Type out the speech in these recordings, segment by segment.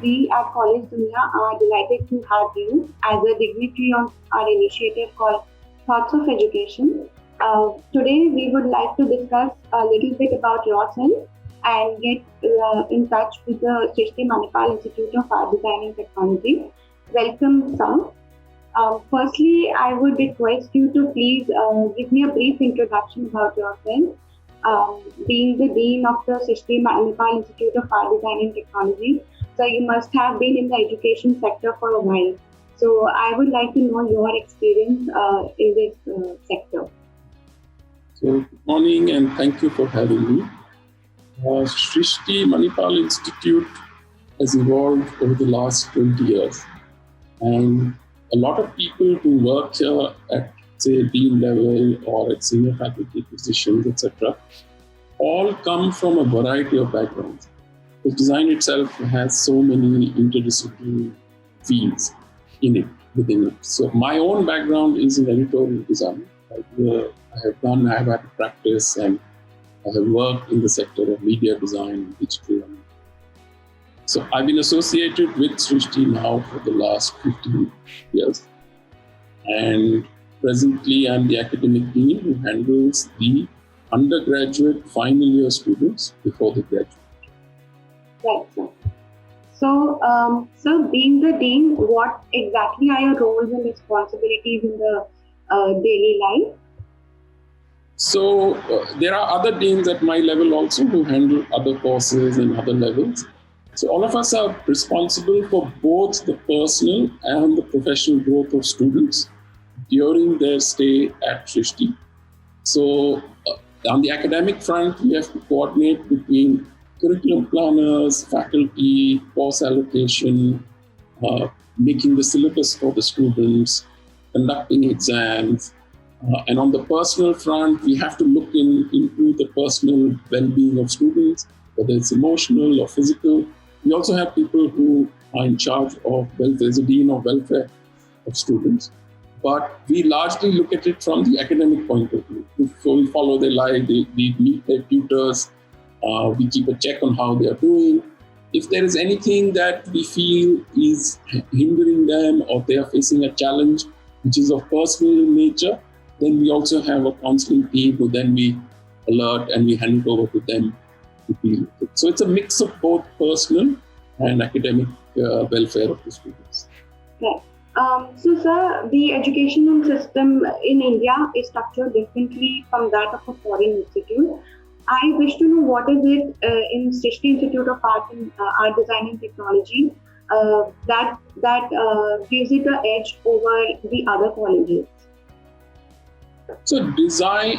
we at Collegedunia are delighted to have you as a dignitary on our initiative called Thoughts of Education. Today, we would like to discuss a little bit about yourself and get in touch with the Srishti Manipal Institute of Art Design and Technology. Welcome, sir. Firstly, I would request you to please give me a brief introduction about yourself. Being the Dean of the Srishti Manipal Institute of Art Design and Technology, so you must have been in the education sector for a while. So I would like to know your experience in this sector. So, good morning and thank you for having me. Srishti Manipal Institute has evolved over the last 20 years. And a lot of people who work here at, say, dean level or at senior faculty positions, etc., all come from a variety of backgrounds. Because design itself has so many interdisciplinary fields within it. So my own background is in editorial design. I have had a practice and I have worked in the sector of media design and digital. So I've been associated with Srishti now for the last 15 years. And presently I'm the academic dean who handles the undergraduate final year students before they graduate. Right, sir. So being the dean, what exactly are your roles and responsibilities in the daily life? So there are other deans at my level also who handle other courses and other levels. So all of us are responsible for both the personal and the professional growth of students during their stay at Srishti. So on the academic front, we have to coordinate between curriculum planners, faculty, course allocation, making the syllabus for the students, conducting exams. And on the personal front, we have to look into the personal well-being of students, whether it's emotional or physical. We also have people who are in charge of welfare, there's a dean of welfare of students. But we largely look at it from the academic point of view. So we follow their life, we meet their tutors, we keep a check on how they are doing. If there is anything that we feel is hindering them or they are facing a challenge which is of personal nature, then we also have a counseling team who then we alert and we hand it over to them to deal with it. So it's a mix of both personal and academic welfare of the students. Right. So, sir, the educational system in India is structured differently from that of a foreign institute. I wish to know what is it in Srishti Institute of Art and Art Design and Technology that gives it an edge over the other colleges. So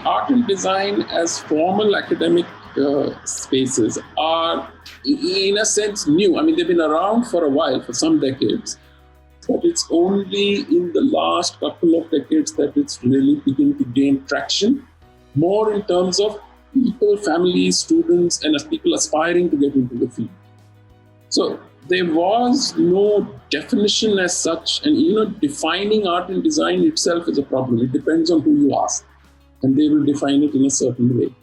art and design as formal academic spaces are in a sense new. I mean, they've been around for a while, for some decades. But it's only in the last couple of decades that it's really beginning to gain traction, more in terms of people, families, students, and as people aspiring to get into the field. So there was no definition as such, and defining art and design itself is a problem. It depends on who you ask, and they will define it in a certain way.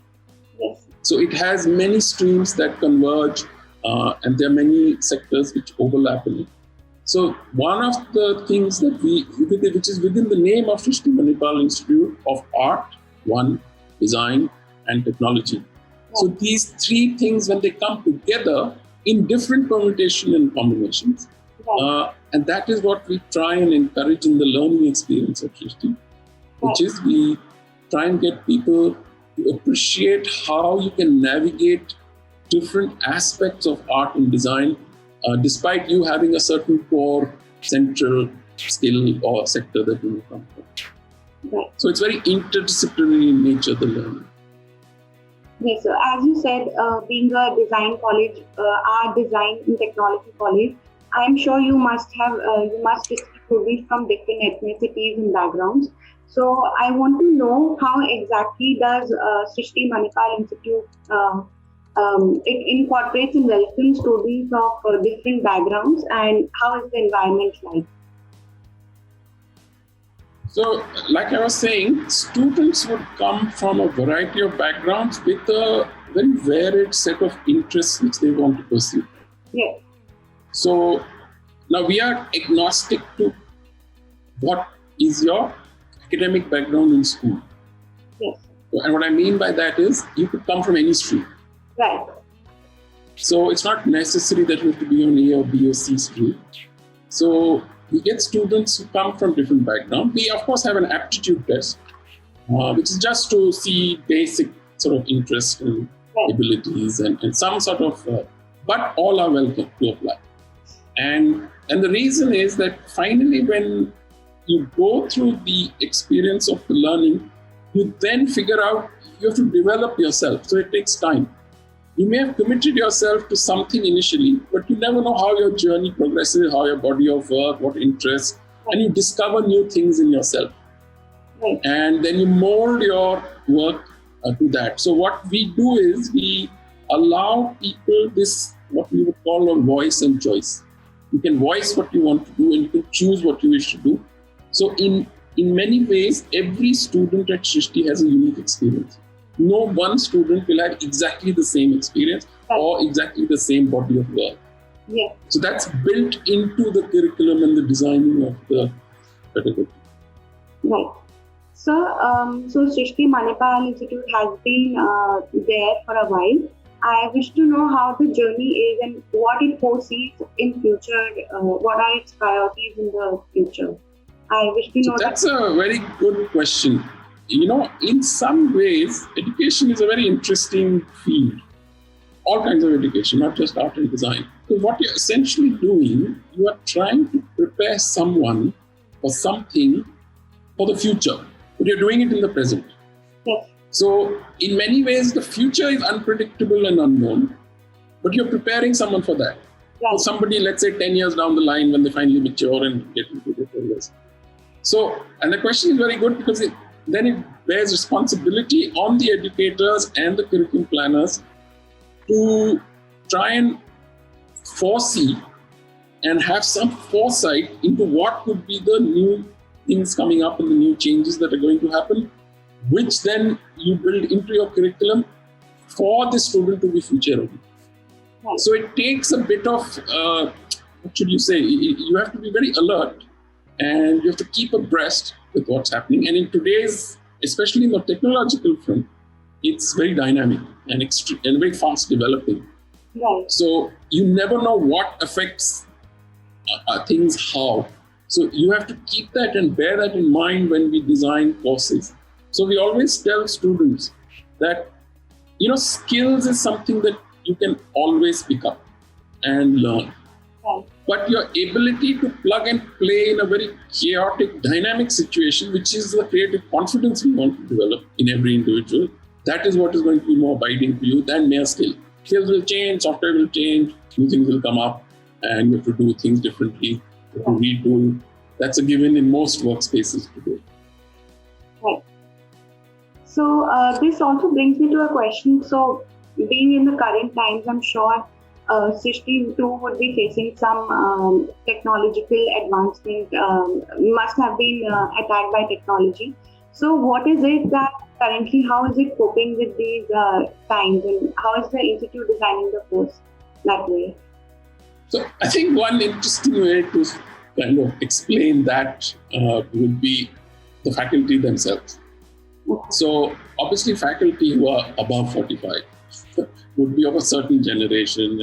Yes. So it has many streams that converge, and there are many sectors which overlap in it. So one of the things that which is within the name of Srishti Manipal Institute of Art, Design and Technology. So these three things, when they come together in different permutation and combinations, and that is what we try and encourage in the learning experience of Srishti, which is we try and get people to appreciate how you can navigate different aspects of art and design despite you having a certain core central skill or sector that you come from. Right. So it's very interdisciplinary in nature, the learning. Yes, so as you said, being a design college, art design and technology college, I'm sure you must receive students from different ethnicities and backgrounds. So I want to know how exactly does Srishti Manipal Institute it incorporates and welcomes students of different backgrounds, and how is the environment like? So, like I was saying, students would come from a variety of backgrounds with a very varied set of interests which they want to pursue. Yes. So now we are agnostic to what is your academic background in school. Yes. And what I mean by that is you could come from any stream. Right. So it's not necessary that you have to be on A or B or C stream. So we get students who come from different backgrounds. We, of course, have an aptitude test, which is just to see basic sort of interest and abilities and some sort of, but all are welcome to apply. And the reason is that finally when you go through the experience of the learning, you then figure out you have to develop yourself. So it takes time. You may have committed yourself to something initially, but you never know how your journey progresses, how your body of work, what interests, and you discover new things in yourself. Right. And then you mold your work to that. So what we do is we allow people this, what we would call a voice and choice. You can voice what you want to do and you can choose what you wish to do. So in many ways, every student at Srishti has a unique experience. No one student will have exactly the same experience or exactly the same body of work. Yeah. So that's built into the curriculum and the designing of the pedagogy. Right. So Srishti Manipal Institute has been there for a while. I wish to know how the journey is and what it foresees in future. What are its priorities in the future? I wish to know. So that's a very good question. In some ways, education is a very interesting field. All kinds of education, not just art and design. So what you're essentially doing, you are trying to prepare someone for something for the future, but you're doing it in the present. Yes. So in many ways, the future is unpredictable and unknown, but you're preparing someone for that. Right. For somebody, let's say 10 years down the line when they finally mature and get into their careers. So, and the question is very good because then it bears responsibility on the educators and the curriculum planners to try and foresee and have some foresight into what could be the new things coming up and the new changes that are going to happen, which then you build into your curriculum for the student to be future ready. Right. So it takes a bit of, what should you say, you have to be very alert and you have to keep abreast with what's happening. And in today's, especially in the technological front, it's very dynamic and very fast developing. Right. So you never know what affects things how. So you have to keep that and bear that in mind when we design courses. So we always tell students that, skills is something that you can always pick up and learn. Right. But your ability to plug and play in a very chaotic, dynamic situation, which is the creative confidence we want to develop in every individual, that is what is going to be more abiding for you than mere skill. Skills will change, software will change, new things will come up, and you have to do things differently, you have to redo. That's a given in most workspaces today. Right. So this also brings me to a question. So being in the current times, I'm sure Srishti too would be facing some technological advancement, must have been attacked by technology. So what is it that currently, how is it coping with these times and how is the institute designing the course that way? So I think one interesting way to kind of explain that would be the faculty themselves. Okay. So obviously faculty who are above 45 would be of a certain generation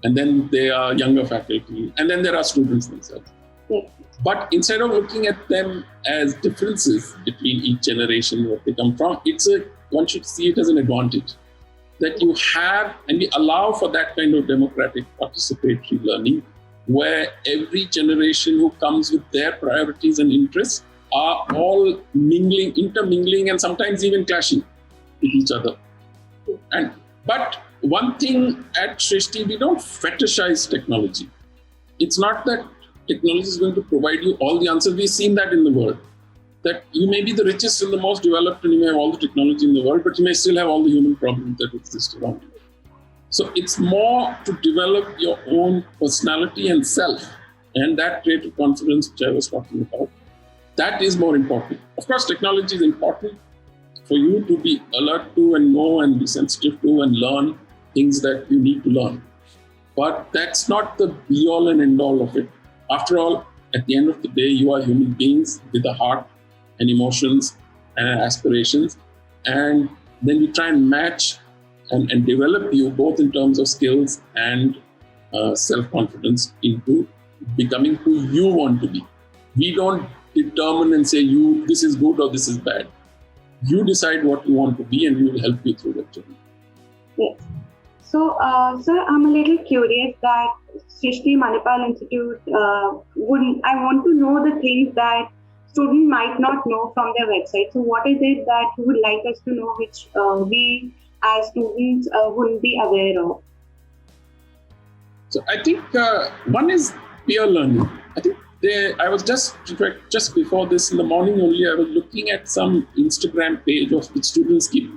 and then they are younger faculty, and then there are students themselves. Yes. But instead of looking at them as differences between each generation, what they come from, one should see it as an advantage that you have, and we allow for that kind of democratic participatory learning, where every generation who comes with their priorities and interests are all intermingling, and sometimes even clashing with each other. But one thing at Srishti, we don't fetishize technology. It's not that technology is going to provide you all the answers. We've seen that in the world. That you may be the richest and the most developed and you may have all the technology in the world, but you may still have all the human problems that exist around you. So it's more to develop your own personality and self, and that creative confidence which I was talking about. That is more important. Of course, technology is important for you to be alert to and know and be sensitive to and learn things that you need to learn. But that's not the be all and end all of it. After all, at the end of the day, you are human beings with a heart and emotions and aspirations. And then we try and match and develop you both in terms of skills and self-confidence into becoming who you want to be. We don't determine and say this is good or this is bad. You decide what you want to be, and we will help you through that journey. Yes. So, sir, I'm a little curious that Srishti Manipal Institute I want to know the things that students might not know from their website. So, what is it that you would like us to know, which we as students wouldn't be aware of? So, I think one is peer learning. I think I was just before this in the morning only, I was looking at some Instagram page of which students keep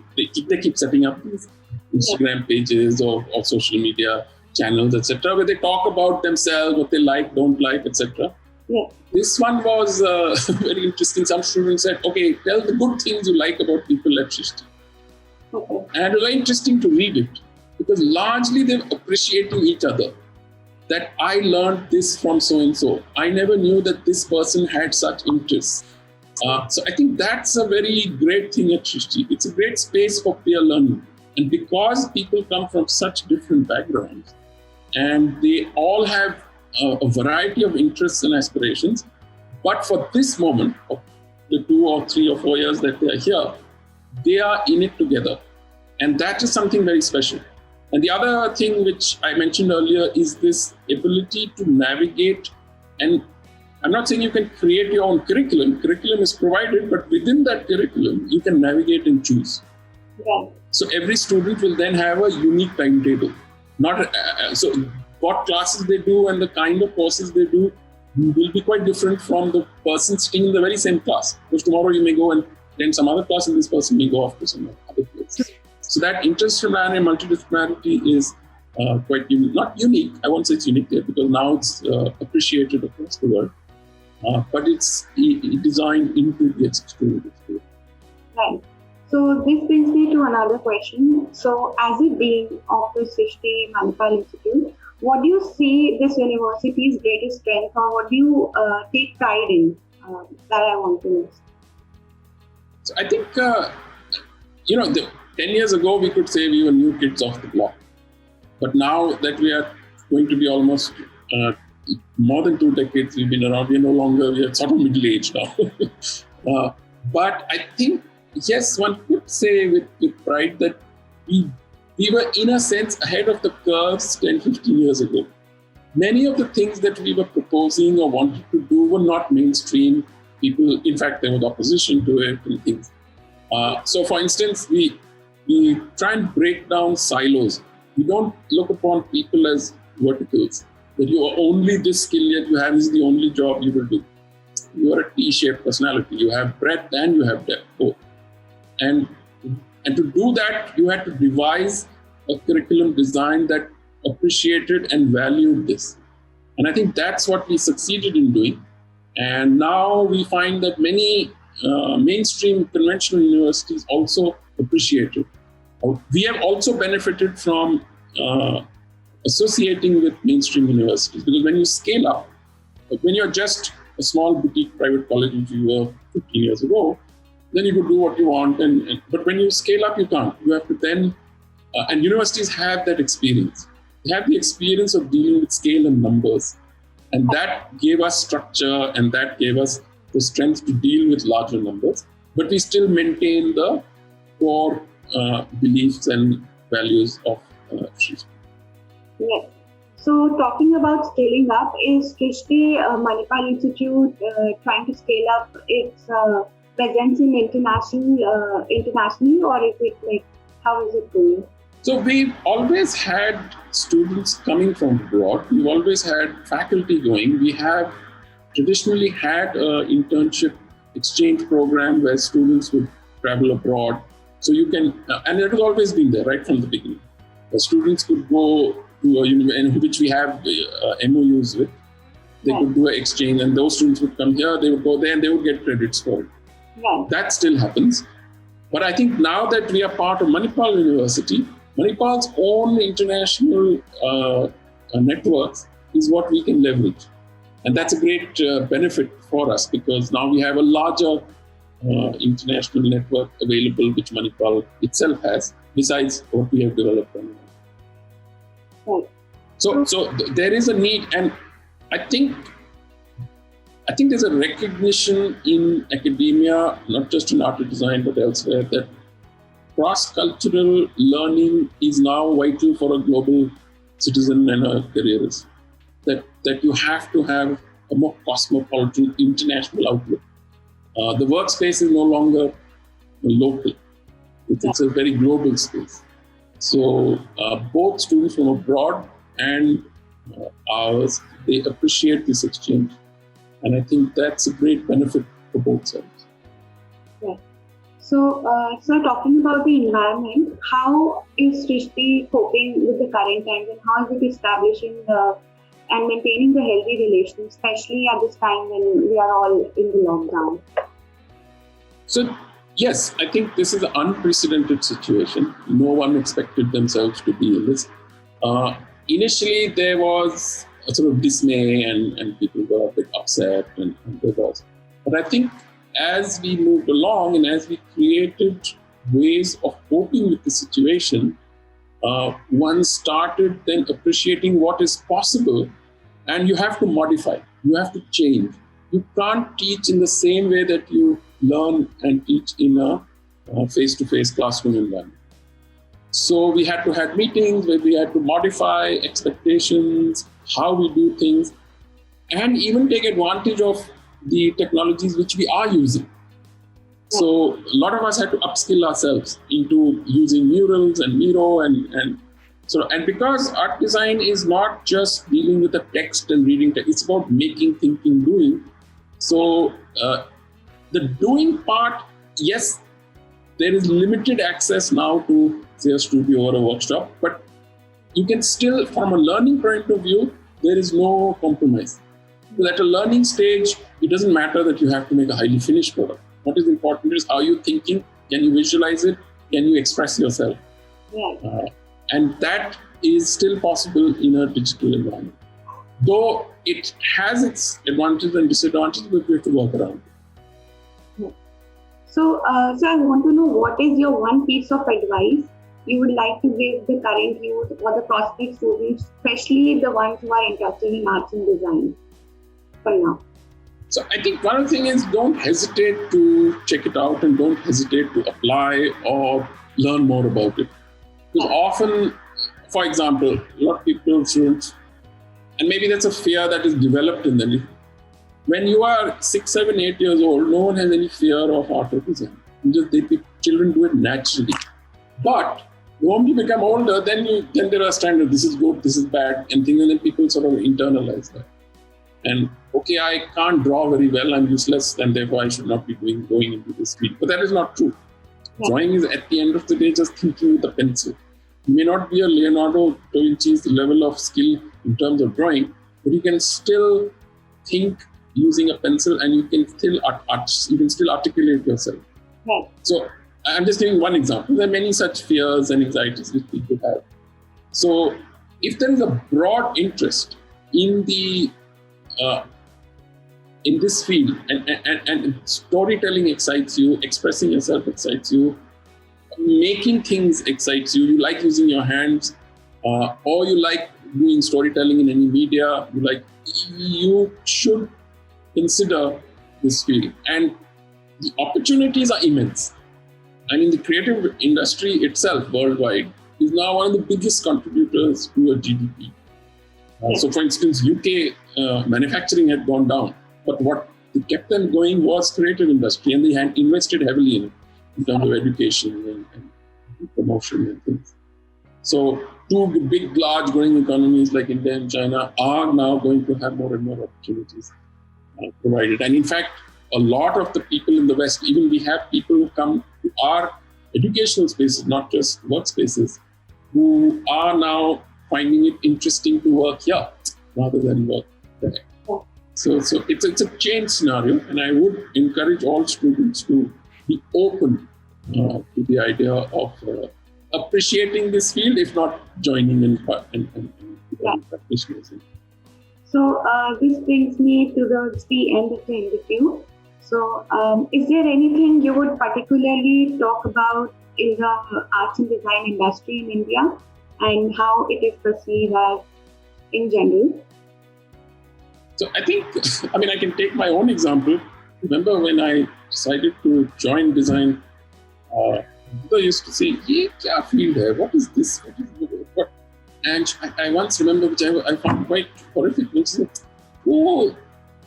setting up these Instagram pages or social media channels, etc., where they talk about themselves, what they like, don't like, etc. Yeah. This one was very interesting. Some students said, okay, tell the good things you like about people at Srishti. Okay. And it was very interesting to read it because largely they're appreciating each other. That I learned this from so-and-so. I never knew that this person had such interests. So I think that's a very great thing at Srishti. It's a great space for peer learning. And because people come from such different backgrounds and they all have a variety of interests and aspirations, but for this moment of the 2 or 3 or 4 years that they are here, they are in it together. And that is something very special. And the other thing which I mentioned earlier is this ability to navigate. And I'm not saying you can create your own curriculum. Curriculum is provided, but within that curriculum, you can navigate and choose. Right. So every student will then have a unique timetable. So what classes they do and the kind of courses they do will be quite different from the person sitting in the very same class. Because tomorrow you may go and attend some other class and this person may go off to some other place. So that interdisciplinary and multidisciplinarity is quite unique. Not unique, I won't say it's unique there because now it's appreciated across the world. But it's designed into the student experience. Right. So this brings me to another question. So as a dean of the Srishti Manipal Institute, what do you see this university's greatest strength, or what do you take pride in that I want to know? So I think, 10 years ago, we could say we were new kids off the block. But now that we are going to be almost more than 2 decades we've been around, we are sort of middle-aged now. But I think, yes, one could say with pride that we were, in a sense, ahead of the curves 10, 15 years ago. Many of the things that we were proposing or wanted to do were not mainstream. People, in fact, there was opposition to it and things. So, for instance, we try and break down silos. We don't look upon people as verticals, that you are only this skill yet you have is the only job you will do. You are a T-shaped personality. You have breadth and you have depth, both. And to do that, you had to devise a curriculum design that appreciated and valued this. And I think that's what we succeeded in doing. And now we find that many mainstream conventional universities also appreciate it. We have also benefited from associating with mainstream universities, because when you scale up, when you're just a small boutique private college which you were 15 years ago, then you could do what you want. But when you scale up, you can't. You have to then, and universities have that experience. They have the experience of dealing with scale and numbers. And that gave us structure, and that gave us the strength to deal with larger numbers. But we still maintain the core beliefs and values of Srishti. Yes. So talking about scaling up, is Srishti Manipal Institute trying to scale up its presence in internationally, or is it like, how is it going? So we've always had students coming from abroad. We've always had faculty going. We have traditionally had an internship exchange program where students would travel abroad. So you can, and it has always been there right from the beginning. The students could go to a university, which we have MOUs with. They could do an exchange, and those students would come here, they would go there, and they would get credits for it. Yeah. That still happens. But I think now that we are part of Manipal University, Manipal's own international networks is what we can leverage. And that's a great benefit for us, because now we have a larger international network available, which Manipal itself has, besides what we have developed. Right. So there is a need, and I think there's a recognition in academia, not just in art and design, but elsewhere, that cross-cultural learning is now vital for a global citizen and a careerist. That you have to have a more cosmopolitan, international outlook. The workspace is no longer local. It's a very global space. So both students from abroad and ours, they appreciate this exchange. And I think that's a great benefit for both sides. Yeah. So, talking about the environment, how is Srishti coping with the current times, and how is it establishing and maintaining the healthy relations, especially at this time when we are all in the lockdown? So, yes, I think this is an unprecedented situation. No one expected themselves to be in this. Initially, there was a sort of dismay and people were a bit upset and there was. But I think as we moved along and as we created ways of coping with the situation, one started then appreciating what is possible, and you have to modify, you have to change. You can't teach in the same way that you learn and teach in a face-to-face classroom environment. So we had to have meetings where we had to modify expectations, how we do things, and even take advantage of the technologies which we are using. So a lot of us had to upskill ourselves into using murals and Miro and because art design is not just dealing with the text and reading text, it's about making, thinking, doing. So the doing part, yes, there is limited access now to, say, a studio or a workshop, but you can still, from a learning point of view, there is no compromise. Because at a learning stage, it doesn't matter that you have to make a highly finished product. What is important is how you're thinking, can you visualize it, can you express yourself? Yeah. And that is still possible in a digital environment. Though it has its advantages and disadvantages, but we have to work around it. So, I want to know, what is your one piece of advice you would like to give the current youth or the prospect students, especially the ones who are interested in arts and design for now? So I think one thing is, don't hesitate to check it out and don't hesitate to apply or learn more about it. Because often, for example, a lot of people, students, and maybe that's a fear that is developed in them. When you are 6, 7, 8 years old, no one has any fear of art or design. Children do it naturally. But the moment you become older, then there are standards. This is good, this is bad, and then people sort of internalize that. And okay, I can't draw very well, I'm useless, and therefore I should not be going into this field. But that is not true. Drawing is, at the end of the day, just thinking with a pencil. You may not be a Leonardo da Vinci's level of skill in terms of drawing, but you can still think using a pencil, and you can still articulate yourself. Right. So I'm just giving one example. There are many such fears and anxieties which people have. So if there is a broad interest in this field, and storytelling excites you, expressing yourself excites you, making things excites you, you like using your hands, or you like doing storytelling in any media, you should consider this field. And the opportunities are immense. I mean, the creative industry itself worldwide is now one of the biggest contributors to a GDP. So, for instance, UK manufacturing had gone down, but what kept them going was creative industry, and they had invested heavily in it in terms of education and promotion and things. So, two big, large growing economies like India and China are now going to have more and more opportunities provided. And in fact, a lot of the people in the West, even we have people who come to our educational spaces, not just workspaces, who are now finding it interesting to work here rather than work there. So it's a change scenario, and I would encourage all students to be open to the idea of appreciating this field, if not joining and design practitioners. So this brings me towards the end of the interview. So is there anything you would particularly talk about in the arts and design industry in India and how it is perceived as in general? So I think, I can take my own example. Remember when I decided to join design, people used to say, "Ye kya field hai? What is this? What?" And I once remember, which I found quite horrific, which is, "Oh,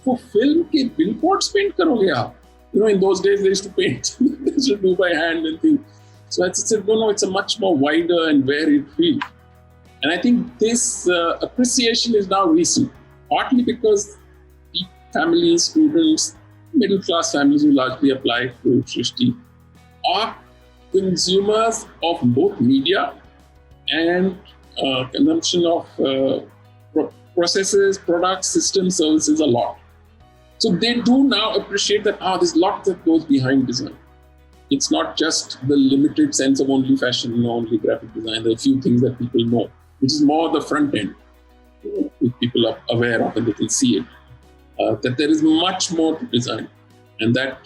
for film ke billboards paint karoge aap?" In those days they used to paint, they used to do by hand and things. So I said, no, it's a much more wider and varied field. And I think this appreciation is now recent, partly because families, students, middle class families who largely apply to Srishti are consumers of both media and consumption of processes, products, systems, services a lot. So they do now appreciate that there's lots that goes behind design. It's not just the limited sense of only fashion, only graphic design. There are a few things that people know, which is more the front end, which people are aware of and they can see it. That there is much more to design, and that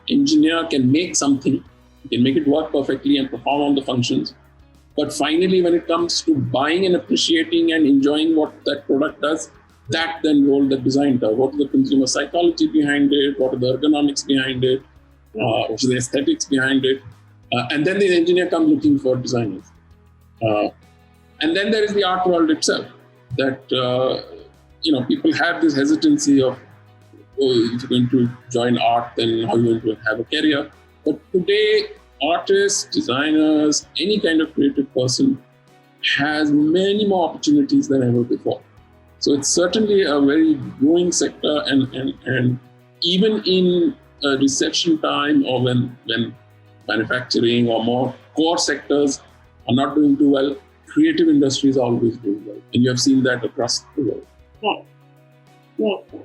engineer can make something, can make it work perfectly and perform all the functions. But finally, when it comes to buying and appreciating and enjoying what that product does, that then role that design does. What is the consumer psychology behind it? What are the ergonomics behind it? What is the aesthetics behind it? And then the engineer comes looking for designers. And then there is the art world itself. That people have this hesitancy of, if you're going to join art, then how are you going to have a career? But today, artists, designers, any kind of creative person has many more opportunities than ever before. So it's certainly a very growing sector, and even in a recession time, or when manufacturing or more core sectors are not doing too well, creative industries are always doing well. And you have seen that across the world. Right.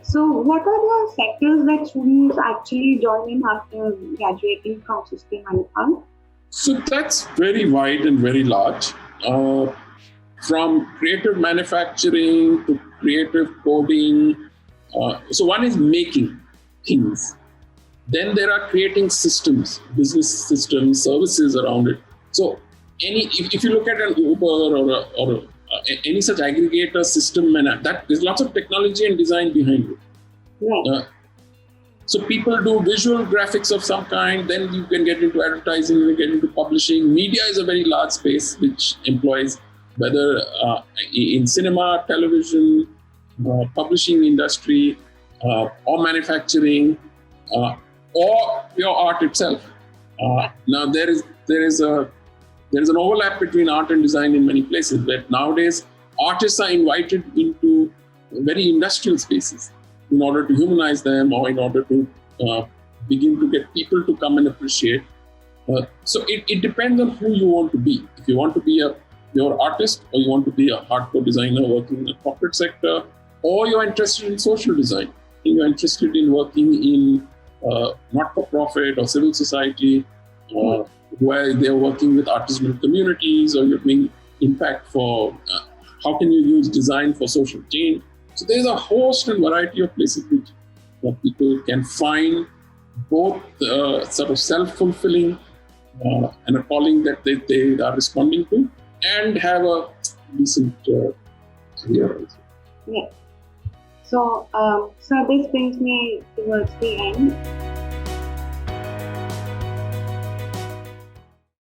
So what are the sectors that students actually join in after graduating from Srishti Manipal? So that's very wide and very large. From creative manufacturing to creative coding. So one is making things. Then there are creating systems, business systems, services around it. So if you look at an Uber or any such aggregator system, and that there's lots of technology and design behind it. Right. So people do visual graphics of some kind, then you can get into advertising, you can get into publishing. Media is a very large space which employs, whether in cinema, television, publishing industry, or manufacturing, or pure art itself. Now there is an overlap between art and design in many places, where nowadays artists are invited into very industrial spaces in order to humanize them, or in order to begin to get people to come and appreciate. So it depends on who you want to be. If you want to be a pure artist, or you want to be a hardcore designer working in the corporate sector, or you're interested in social design, and you're interested in working in not-for-profit or civil society, where they're working with artisanal communities, or you're doing impact for how can you use design for social change. So there's a host and variety of places where people can find both sort of self-fulfilling and a calling that they are responding to, and have a decent career also. Yeah. So this brings me towards the end.